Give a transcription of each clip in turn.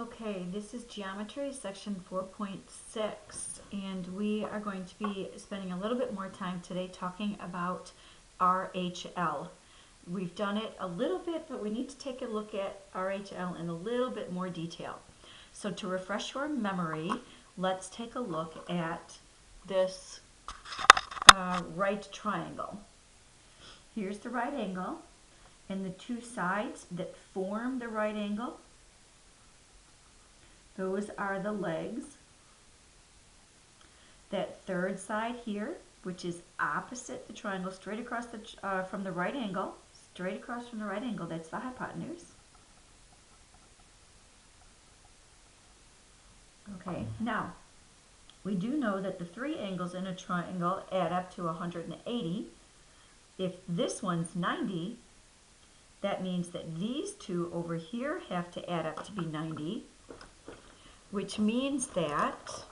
Okay, this is Geometry section 4.6, and we are going to be spending a little bit more time today talking about RHL. We've done it a little bit, but we need to take a look at RHL in a little bit more detail. So to refresh your memory, let's take a look at this right triangle. Here's the right angle, and the two sides that form the right angle, those are the legs. That third side here, which is opposite the triangle, straight across from the right angle, that's the hypotenuse. Okay, now, we do know that the three angles in a triangle add up to 180. If this one's 90, that means that these two over here have to add up to be 90, which means that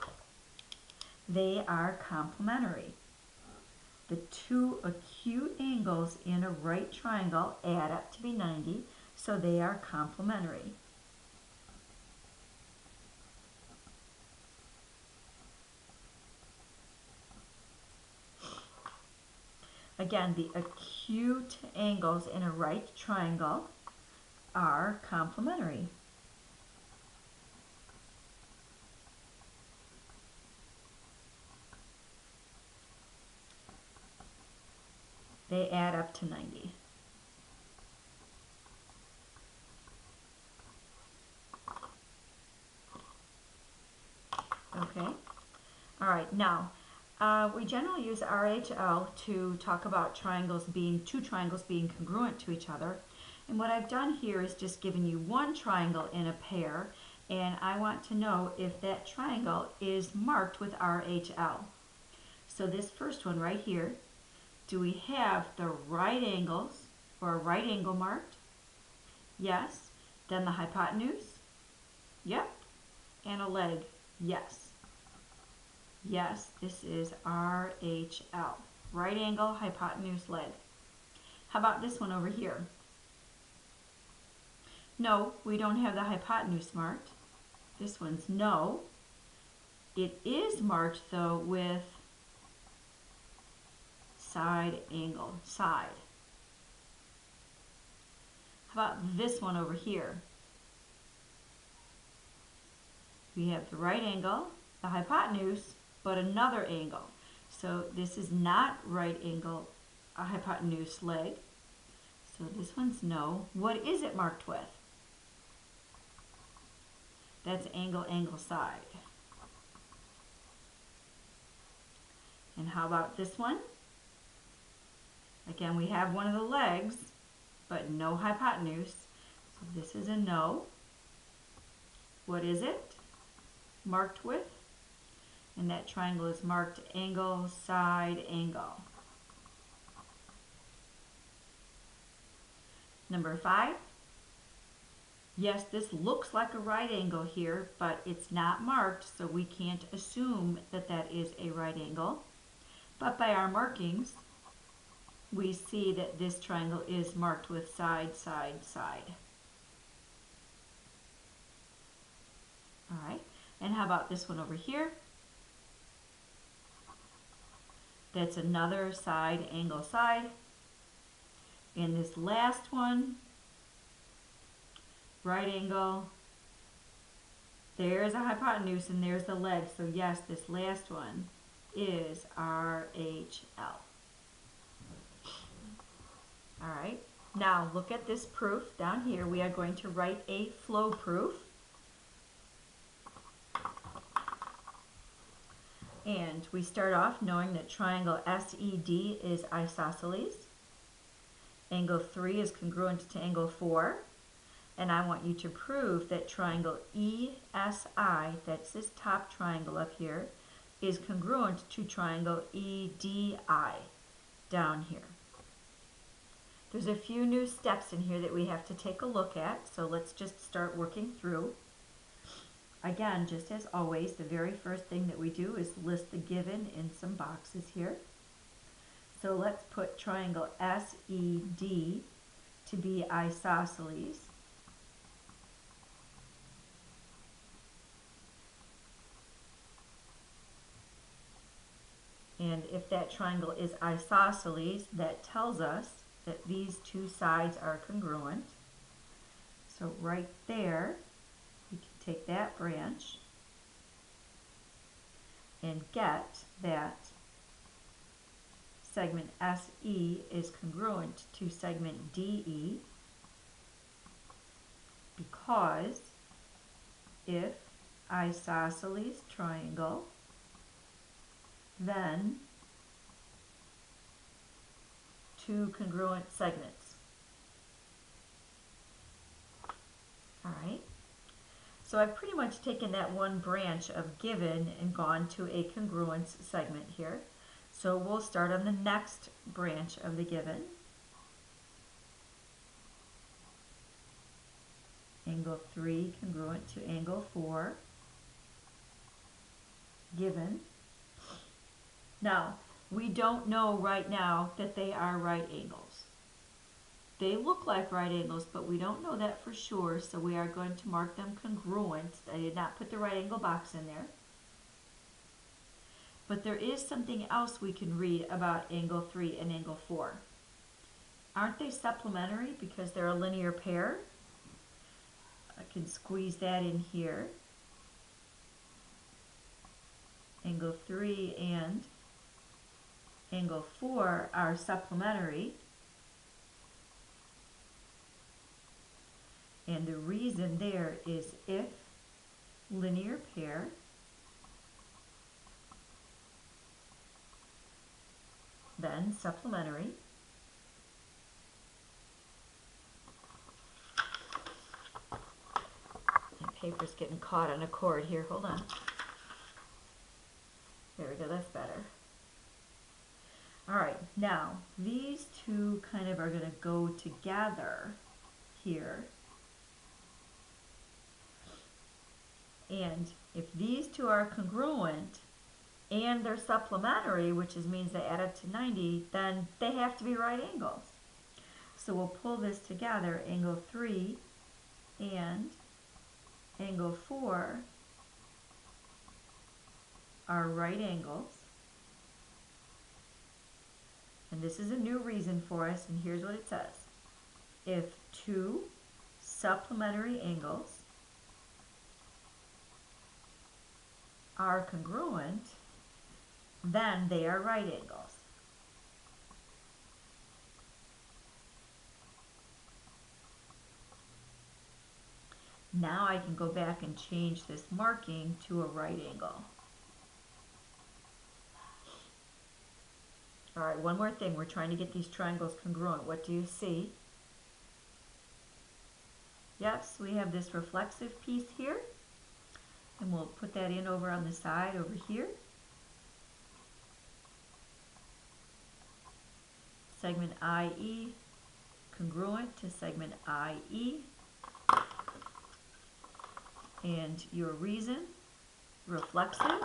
they are complementary. The two acute angles in a right triangle add up to be 90, so they are complementary. Again, the acute angles in a right triangle are complementary. They add up to 90. Okay? All right, now, we generally use RHL to talk about two triangles being congruent to each other. And what I've done here is just given you one triangle in a pair, and I want to know if that triangle is marked with RHL. So this first one right here, do we have the right angles or a right angle marked? Yes. Then the hypotenuse? Yep. And a leg? Yes. Yes, this is RHL. Right angle, hypotenuse, leg. How about this one over here? No, we don't have the hypotenuse marked. This one's no. It is marked though with side angle, side. How about this one over here? We have the right angle, the hypotenuse, but another angle. So this is not right angle, a hypotenuse, leg. So this one's no. What is it marked with? That's angle, angle, side. And how about this one? Again, we have one of the legs, but no hypotenuse. So this is a no. What is it marked with? And that triangle is marked angle, side, angle. Number 5. Yes, this looks like a right angle here, but it's not marked, so we can't assume that that is a right angle. But by our markings, we see that this triangle is marked with side, side, side. All right, and how about this one over here? That's another side, angle, side. And this last one, right angle, there's a hypotenuse and there's the leg. So yes, this last one is RHL. All right, now look at this proof down here. We are going to write a flow proof. And we start off knowing that triangle SED is isosceles. Angle 3 is congruent to angle 4. And I want you to prove that triangle ESI, that's this top triangle up here, is congruent to triangle EDI down here. There's a few new steps in here that we have to take a look at, so let's just start working through. Again, just as always, the very first thing that we do is list the given in some boxes here. So let's put triangle SED to be isosceles. if that triangle is isosceles, that tells us that these two sides are congruent. So right there, we can take that branch and get that segment SE is congruent to segment DE, because if isosceles triangle, then two congruent segments. All right. So I've pretty much taken that one branch of given and gone to a congruence segment here. So we'll start on the next branch of the given. Angle 3 congruent to angle 4, given. Now, we don't know right now that they are right angles. They look like right angles, but we don't know that for sure, so we are going to mark them congruent. I did not put the right angle box in there. But there is something else we can read about angle 3 and angle 4. Aren't they supplementary because they're a linear pair? I can squeeze that in here. Angle 3 and angle 4 are supplementary. And the reason there is if linear pair, then supplementary. My paper's getting caught on a cord here. Hold on. There we go. That's better. All right. Now, these two kind of are going to go together here. And if these two are congruent and they're supplementary, which means they add up to 90, then they have to be right angles. So we'll pull this together. Angle 3 and angle 4 are right angles. And this is a new reason for us, and here's what it says. If two supplementary angles are congruent, then they are right angles. Now I can go back and change this marking to a right angle. All right, one more thing. We're trying to get these triangles congruent. What do you see? Yes, we have this reflexive piece here. And we'll put that in over on the side over here. Segment IE congruent to segment IE. And your reason, reflexive.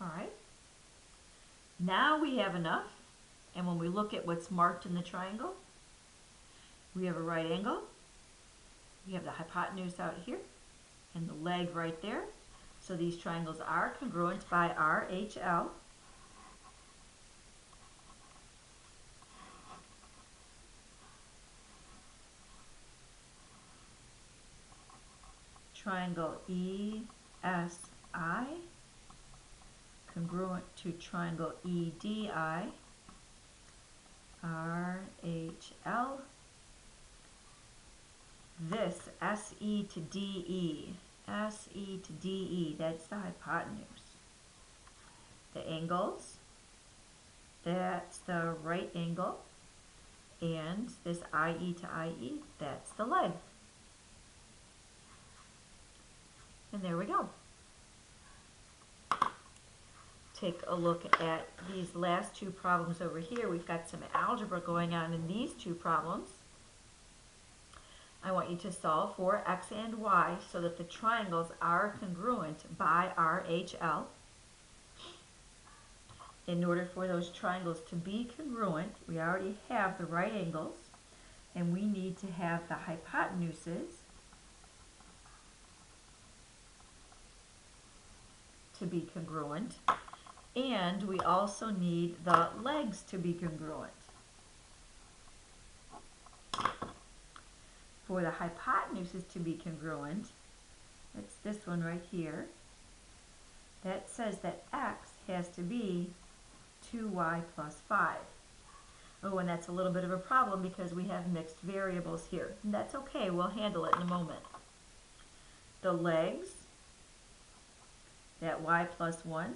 All right. Now we have enough. And when we look at what's marked in the triangle, we have a right angle. We have the hypotenuse out here and the leg right there. So these triangles are congruent by RHL. Triangle ESI congruent to triangle EDI. RHL. This SE to DE. SE to DE, that's the hypotenuse. The angles, that's the right angle. And this IE to IE, that's the leg. And there we go. Take a look at these last two problems over here. We've got some algebra going on in these two problems. I want you to solve for x and y so that the triangles are congruent by RHL. In order for those triangles to be congruent, we already have the right angles, and we need to have the hypotenuses to be congruent, and we also need the legs to be congruent. For the hypotenuses to be congruent, that's this one right here, that says that x has to be 2y plus 5. Oh, and that's a little bit of a problem because we have mixed variables here. And that's okay, we'll handle it in a moment. The legs, that y plus 1,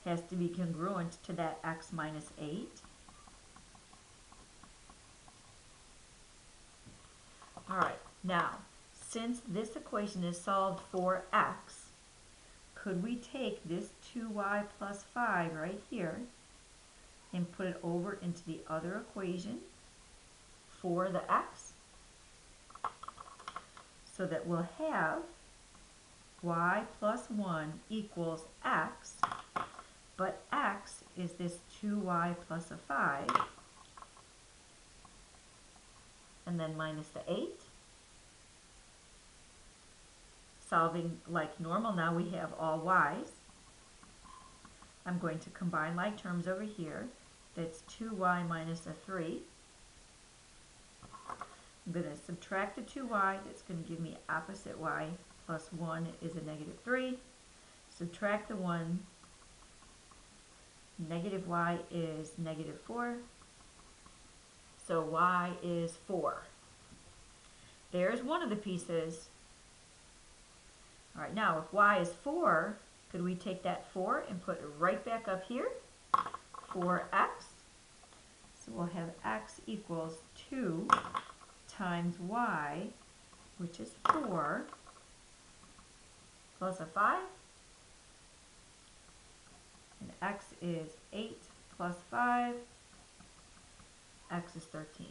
has to be congruent to that x minus 8. All right, now, since this equation is solved for x, could we take this 2y plus 5 right here and put it over into the other equation for the x? So that we'll have y plus 1 equals x, but x is this 2y plus a 5, and then minus the 8. Solving like normal, now we have all y's. I'm going to combine like terms over here. That's 2y minus a 3. I'm going to subtract the 2y. That's going to give me opposite y plus 1 is a negative 3. Subtract the 1. Negative y is negative 4. So y is 4. There's one of the pieces. All right, now if y is 4, could we take that 4 and put it right back up here for x? So we'll have x equals 2 times y, which is 4, plus a 5. And x is 8 plus 5. X is 13.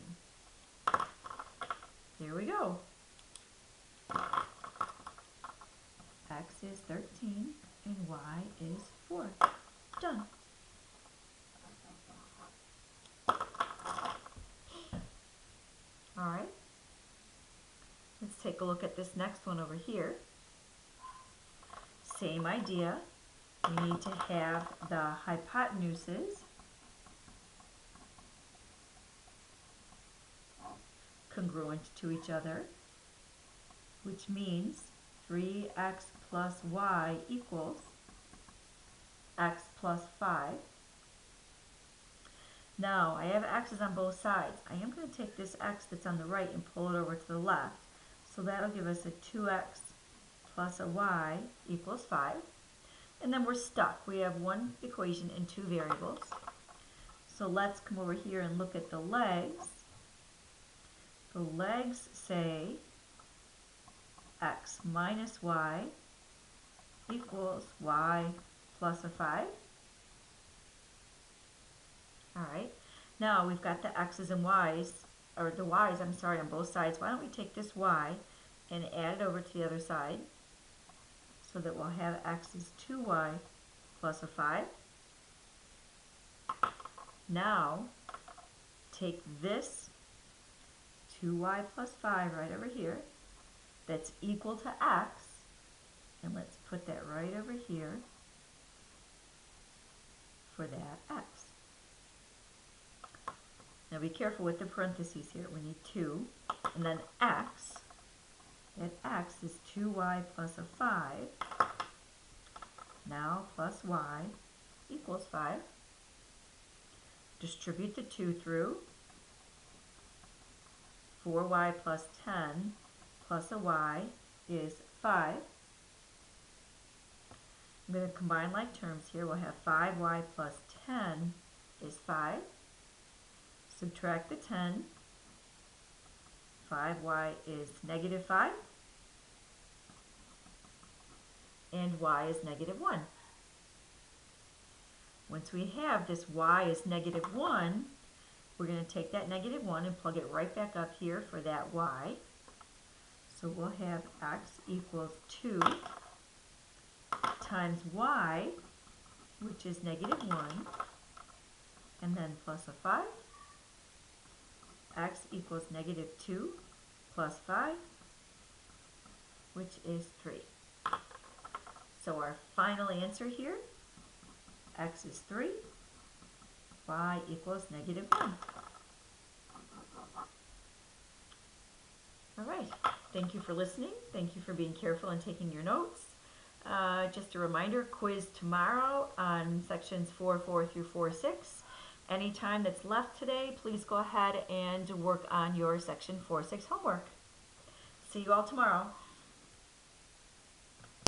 There we go. X is 13 and y is 4. Done. All right. Let's take a look at this next one over here. Same idea. We need to have the hypotenuses congruent to each other, which means 3x plus y equals x plus 5. Now, I have x's on both sides. I am going to take this x that's on the right and pull it over to the left. So that'll give us a 2x plus a y equals 5. And then we're stuck. We have one equation and two variables. So let's come over here and look at the legs. The legs say x minus y equals y plus a 5. All right, now we've got the x's and y's, or the y's, I'm sorry, on both sides. Why don't we take this y and add it over to the other side so that we'll have x is 2y plus a 5. Now, take this 2y plus 5 right over here that's equal to x, and let's put that right over here for that x. Now be careful with the parentheses here. We need 2, and then x. That x is 2y plus a 5. Now plus y equals 5. Distribute the 2 through. 4y plus 10 plus a y is 5. I'm going to combine like terms here. We'll have 5y plus 10 is 5. Subtract the 10. 5y is negative 5. And y is negative 1. Once we have this y is negative 1, we're going to take that negative 1 and plug it right back up here for that y. So we'll have x equals 2 times y, which is negative 1, and then plus a 5. X equals negative 2 plus 5, which is 3. So our final answer here, x is 3, y equals -1. All right, thank you for listening. Thank you for being careful and taking your notes. Just a reminder, quiz tomorrow on sections 4.4 through 4.6. Any time that's left today, please go ahead and work on your section 4.6 homework. See you all tomorrow.